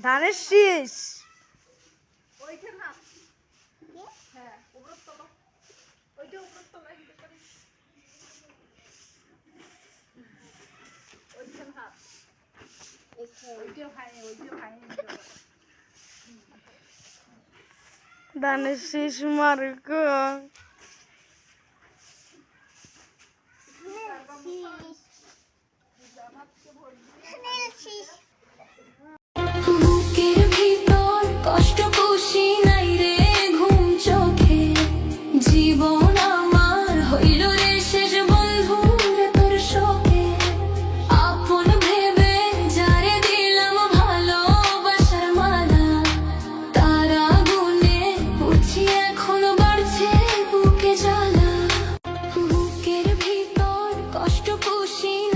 ধানের শীষ ধানের শীষ মার্ক বুকের ভিতর কষ্ট খুশি নাই রে ঘুম চোখে জীবন আমার হইল রে শেষ বন্ধু রে তোর শোকে আপন ভেবে যারে দিলাম ভালোবাসার মালা তারা গুনে বুঝি এখন বাড়ছে বুকে জ্বালা বুকের ভিতর কষ্ট খুশি